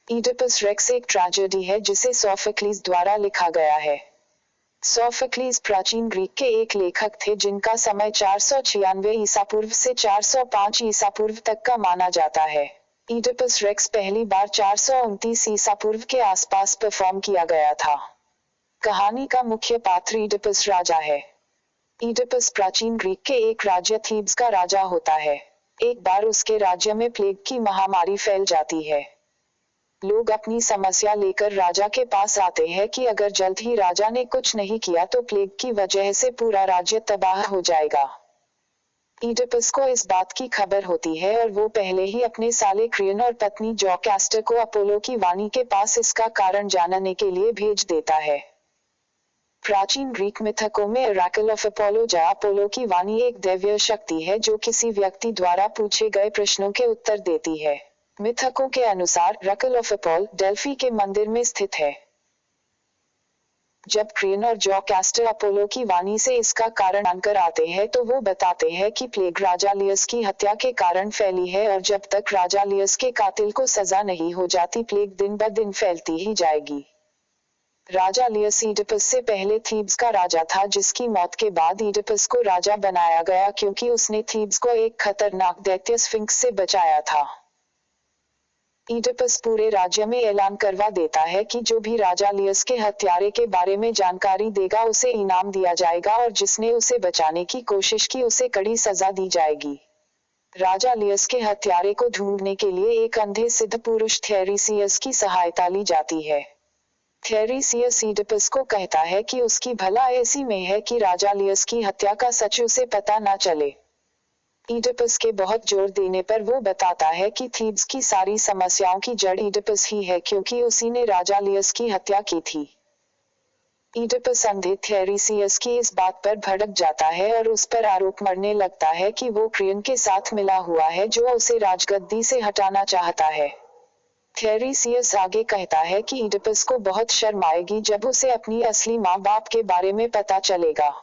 Oedipus racks एक tragedy है जिसे सोफोक्लीज द्वारा लिखा गया है। सोफोक्लीज प्राचीन ग्रीक के एक लेखक थे जिनका समय 496 ईसा पूर्व से 405 ईसा पूर्व तक का माना जाता है। ईडिपस रेक्स पहली बार 429 ईसा पूर्व के आसपास परफॉर्म किया गया था। कहानी का मुख्य पात्र ईडिपस राजा है। ईडिपस प्राचीन ग्रीक के एक राज्य थीब्स का राजा होता है। एक बार उसके राज्य में प्लेग की महामारी फैल जाती है। लोग अपनी समस्या लेकर राजा के पास आते हैं कि अगर जल्द ही राजा ने कुछ नहीं किया तो प्लेग की वजह से पूरा राज्य तबाह हो जाएगा। ईडिपस को इस बात की खबर होती है और वो पहले ही अपने साले क्रियन और पत्नी जोकास्टर को अपोलो की वाणी के पास इसका कारण जानने के लिए भेज देता है। प्राचीन ग्रीक मिथकों में ओरेकल ऑफ अपोलो या अपोलो की वाणी एक दैवीय शक्ति है जो किसी व्यक्ति द्वारा पूछे गए प्रश्नों के उत्तर देती है। मिथकों के अनुसार ओरेकल ऑफ अपोलो डेल्फी के मंदिर में स्थित है। जब क्रियन और जोकास्टर अपोलो की वाणी से इसका कारण जानकर आते हैं तो वो बताते हैं कि प्लेग राजा लियस की हत्या के कारण फैली है और जब तक राजा लियस के कातिल को सजा नहीं हो जाती प्लेग दिन ब दिन फैलती ही जाएगी। राजा लियस ईडिपस से पहले थीब्स का राजा था जिसकी मौत के बाद ईडिपस को राजा बनाया गया क्योंकि उसने थीब्स को एक खतरनाक दैत्य स्फिंक्स से बचाया था। ईडिपस पूरे राज्य में ऐलान करवा देता है कि जो भी राजा लियस के हत्यारे के बारे में जानकारी देगा उसे इनाम दिया जाएगा और जिसने उसे बचाने की कोशिश की उसे कड़ी सजा दी जाएगी। राजा लियस के हत्यारे को ढूंढने के लिए एक अंधे सिद्ध पुरुष थेरेसियस की सहायता ली जाती है। थेरेसियस ईडिपस को कहता है कि उसकी भला ऐसी में है कि राजा लियस की हत्या का सच उसे पता न चले। ईडिपस के बहुत जोर देने पर वो बताता है कि थीब्स की सारी समस्याओं की जड़ ईडिपस ही है क्योंकि उसी ने राजा लियस की हत्या की थी। ईडिपस अंधे थेरेसियस की इस बात पर भड़क जाता है और उस पर आरोप मरने लगता है कि वो क्रियन के साथ मिला हुआ है जो उसे राजगद्दी से हटाना चाहता है। थेरेसियस आगे कहता है कि ईडिपस को बहुत शर्म आएगी जब उसे अपनी असली माँ बाप के बारे में पता चलेगा।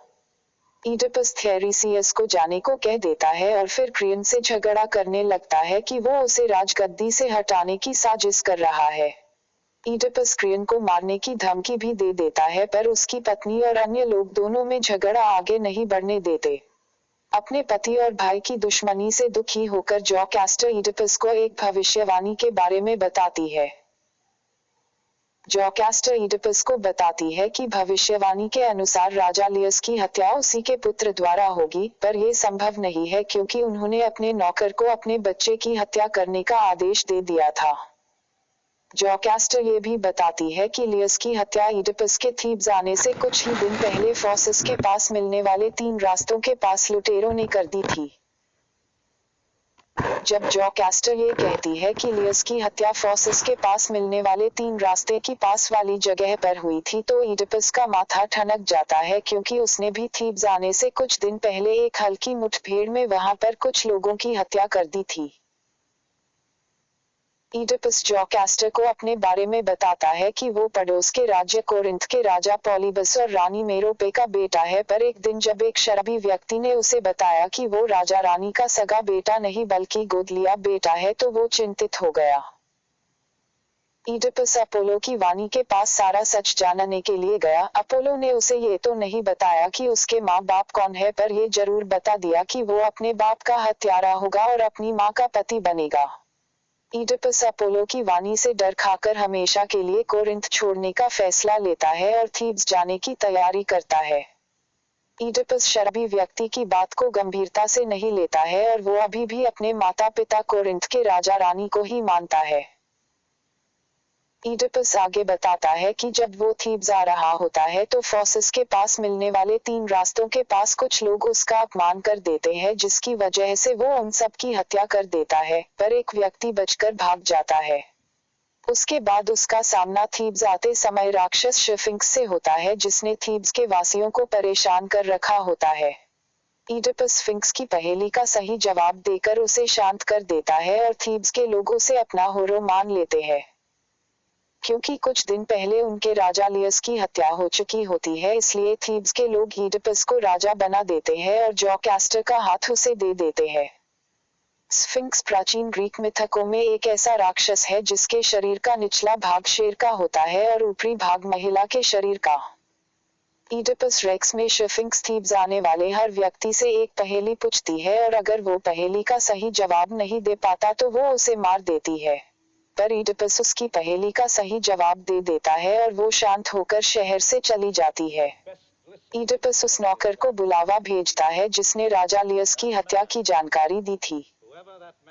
ईडिपस थेरेसियस को जाने को कह देता है और फिर क्रियन से झगड़ा करने लगता है कि वो उसे राजगद्दी से हटाने की साजिश कर रहा है। ईडिपस क्रियन को मारने की धमकी भी दे देता है पर उसकी पत्नी और अन्य लोग दोनों में झगड़ा आगे नहीं बढ़ने देते। अपने पति और भाई की दुश्मनी से दुखी होकर जोकास्टर ईडिपस को एक भविष्यवाणी के बारे में बताती है। जोकास्टर ईडिपस को बताती है कि भविष्यवाणी के अनुसार राजा लियस की हत्या उसी के पुत्र द्वारा होगी, पर यह संभव नहीं है क्योंकि उन्होंने अपने नौकर को अपने बच्चे की हत्या करने का आदेश दे दिया था। जोकास्टर ये भी बताती है कि लियस की हत्या ईडिपस के थीब्स आने से कुछ ही दिन पहले फोसिस के पास मिलने वाले 3 रास्तों के पास लुटेरों ने कर दी थी। जब जोकास्टर ये कहती है कि लियस की हत्या फोसिस के पास मिलने वाले 3 रास्ते की पास वाली जगह पर हुई थी तो ईडिपस का माथा ठनक जाता है क्योंकि उसने भी थीब्स आने से कुछ दिन पहले एक हल्की मुठभेड़ में वहां पर कुछ लोगों की हत्या कर दी थी। ईडिपस जोकास्टर को अपने बारे में बताता है कि वो पड़ोस के राज्य कोरिंथ के राजा पॉलीबस और रानी मेरोपे का बेटा है, पर एक दिन जब एक शराबी व्यक्ति ने उसे बताया कि वो राजा रानी का सगा बेटा नहीं बल्कि गोद लिया बेटा है तो वो चिंतित हो गया। ईडिपस अपोलो की वाणी के पास सारा सच जानने के लिए गया। अपोलो ने उसे ये तो नहीं बताया कि उसके माँ बाप कौन है, पर ये जरूर बता दिया कि वो अपने बाप का हत्यारा होगा और अपनी माँ का पति बनेगा। ईडिपस अपोलो की वाणी से डर खाकर हमेशा के लिए कोरिंथ छोड़ने का फैसला लेता है और थीब्स जाने की तैयारी करता है। ईडिपस शराबी व्यक्ति की बात को गंभीरता से नहीं लेता है और वो अभी भी अपने माता पिता कोरिंथ के राजा रानी को ही मानता है। ईडिपस आगे बताता है कि जब वो थीब्स आ रहा होता है तो फोसिस के पास मिलने वाले 3 रास्तों के पास कुछ लोग उसका अपमान कर देते हैं जिसकी वजह से वो उन सब की हत्या कर देता है, पर एक व्यक्ति बचकर भाग जाता है। उसके बाद उसका सामना थीब्स आते समय राक्षस स्फिंक्स से होता है जिसने थीब्स के वासियों को परेशान कर रखा होता है। ईडिपस स्फिंक्स की पहेली का सही जवाब देकर उसे शांत कर देता है और थीब्स के लोग उसे अपना होरो मान लेते हैं। क्योंकि कुछ दिन पहले उनके राजा लियस की हत्या हो चुकी होती है इसलिए थीब्स के लोग ईडिपस को राजा बना देते हैं और जोकास्टर का हाथ उसे दे देते हैं। स्फिंक्स प्राचीन ग्रीक मिथकों में एक ऐसा राक्षस है जिसके शरीर का निचला भाग शेर का होता है और ऊपरी भाग महिला के शरीर का। ईडिपस रेक्स में स्फिंक्स थीब्स आने वाले हर व्यक्ति से एक पहेली पूछती है और अगर वो पहेली का सही जवाब नहीं दे पाता तो वो उसे मार देती है। पर ईडिपस उसकी पहेली का सही जवाब दे देता है और वो शांत होकर शहर से चली जाती है। ईडिपस उस नौकर को बुलावा भेजता है जिसने राजा लियस की हत्या की जानकारी दी थी।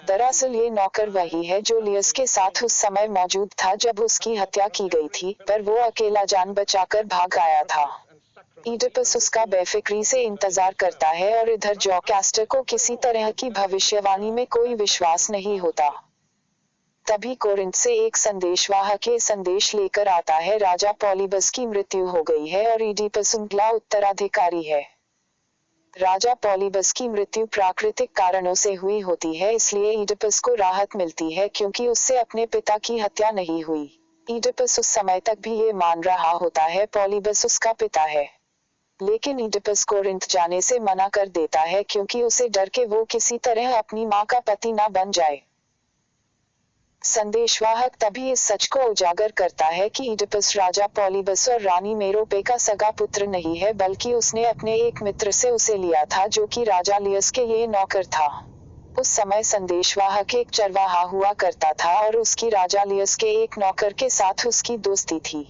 दरअसल ये नौकर वही है जो लियस के साथ उस समय मौजूद था जब उसकी हत्या की गई थी, पर वो अकेला जान बचाकर भाग आया था। ईडिपस उसका बेफिक्री से इंतजार करता है और इधर जोकास्टर को किसी तरह की भविष्यवाणी में कोई विश्वास नहीं होता। तभी कोरिंथ से एक संदेशवाहक ये संदेश लेकर आता है, राजा पॉलीबस की मृत्यु हो गई है और ईडिपस उनका उत्तराधिकारी है। राजा पॉलीबस की मृत्यु प्राकृतिक कारणों से हुई होती है, इसलिए ईडिपस को राहत मिलती है क्योंकि उससे अपने पिता की हत्या नहीं हुई। ईडिपस उस समय तक भी ये मान रहा होता है पॉलीबस उसका पिता है, लेकिन ईडिपस कोरिंथ जाने से मना कर देता है क्योंकि उसे डर के वो किसी तरह अपनी मां का पति ना बन जाए। संदेशवाहक तभी इस सच को उजागर करता है कि ईडिपस राजा पॉलीबस और रानी मेरोपे का सगा पुत्र नहीं है, बल्कि उसने अपने एक मित्र से उसे लिया था जो कि राजा लियस के ये नौकर था। उस समय संदेशवाहक एक चरवाहा हुआ करता था और उसकी राजा लियस के एक नौकर के साथ उसकी दोस्ती थी।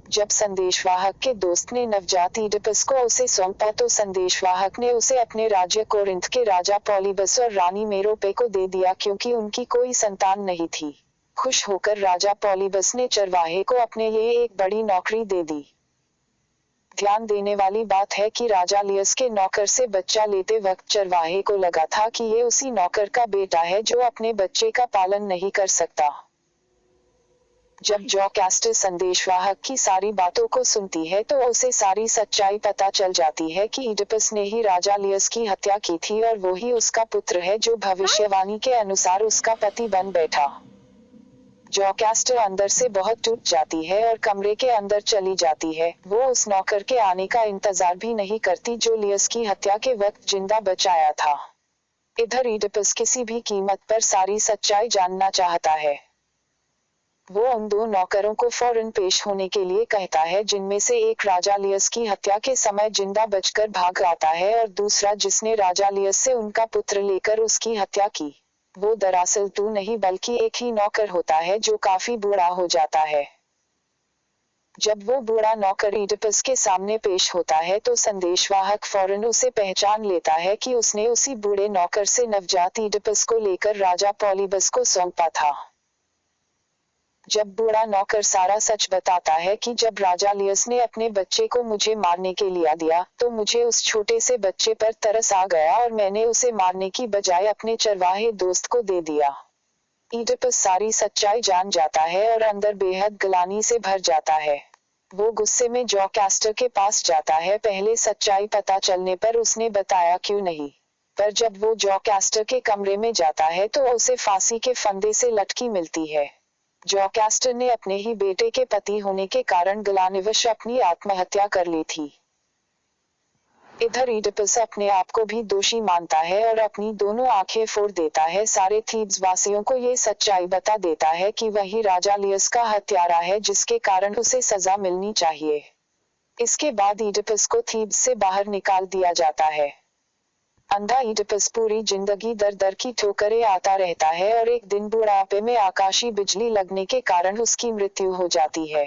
जब संदेशवाहक के दोस्त ने नवजात ईडिपस को उसे सौंपा तो संदेशवाहक ने उसे अपने राज्य कोरिंथ के राजा पॉलीबस और रानी मेरोपे को दे दिया क्योंकि उनकी कोई संतान नहीं थी। खुश होकर राजा पॉलीबस ने चरवाहे को अपने ये एक बड़ी नौकरी दे दी। ध्यान देने वाली बात है कि राजा लियस के नौकर से बच्चा लेते वक्त चरवाहे को लगा था कि ये उसी नौकर का बेटा है जो अपने बच्चे का पालन नहीं कर सकता। जब जोकास्टर संदेशवाहक की सारी बातों को सुनती है तो उसे सारी सच्चाई पता चल जाती है कि ईडिपस ने ही राजा लियस की हत्या की थी और वो ही उसका पुत्र है जो भविष्यवाणी के अनुसार उसका पति बन बैठा। जोकास्टर अंदर से बहुत टूट जाती है और कमरे के अंदर चली जाती है। वो उस नौकर के आने का इंतजार भी नहीं करती जो लियस की हत्या के वक्त जिंदा बचाया था। इधर ईडिपस किसी भी कीमत पर सारी सच्चाई जानना चाहता है। वो उन दो नौकरों को फौरन पेश होने के लिए कहता है, जिनमें से एक राजा लियस की हत्या के समय जिंदा बचकर भाग आता है और दूसरा जिसने राजा लियस से उनका पुत्र लेकर उसकी हत्या की। वो दरअसल तू नहीं बल्कि एक ही नौकर होता है जो काफी बूढ़ा हो जाता है। जब वो बूढ़ा नौकर ईडिपस के सामने पेश होता है तो संदेशवाहक फौरन उसे पहचान लेता है कि उसने उसी बूढ़े नौकर से नवजात ईडिपस को लेकर राजा पॉलीबस को सौंपा था। जब बूढ़ा नौकर सारा सच बताता है कि जब राजा लियस ने अपने बच्चे को मुझे मारने के लिए दिया तो मुझे उस छोटे से बच्चे पर तरस आ गया और मैंने उसे मारने की बजाय अपने चरवाहे दोस्त को दे दिया। ईडिपस सारी सच्चाई जान जाता है और अंदर बेहद ग्लानि से भर जाता है। वो गुस्से में जोकास्टर के पास जाता है। पहले सच्चाई पता चलने पर उसने बताया क्यों नहीं, पर जब वो जोकास्टर के कमरे में जाता है तो उसे फांसी के फंदे से लटकी मिलती है। जोकास्टर ने अपने ही बेटे के पति होने के कारण ग्लानिवश अपनी आत्महत्या कर ली थी। इधर ईडिपस अपने आप को भी दोषी मानता है और अपनी दोनों आंखें फोड़ देता है। सारे थीब्स वासियों को ये सच्चाई बता देता है कि वही राजा लियस का हत्यारा है जिसके कारण उसे सजा मिलनी चाहिए। इसके बाद ईडिपस को थीब्स से बाहर निकाल दिया जाता है। अंधा ईडिपस पूरी जिंदगी दर दर की ठोकरें आता रहता है और एक दिन बुढ़ापे में आकाशी बिजली लगने के कारण उसकी मृत्यु हो जाती है।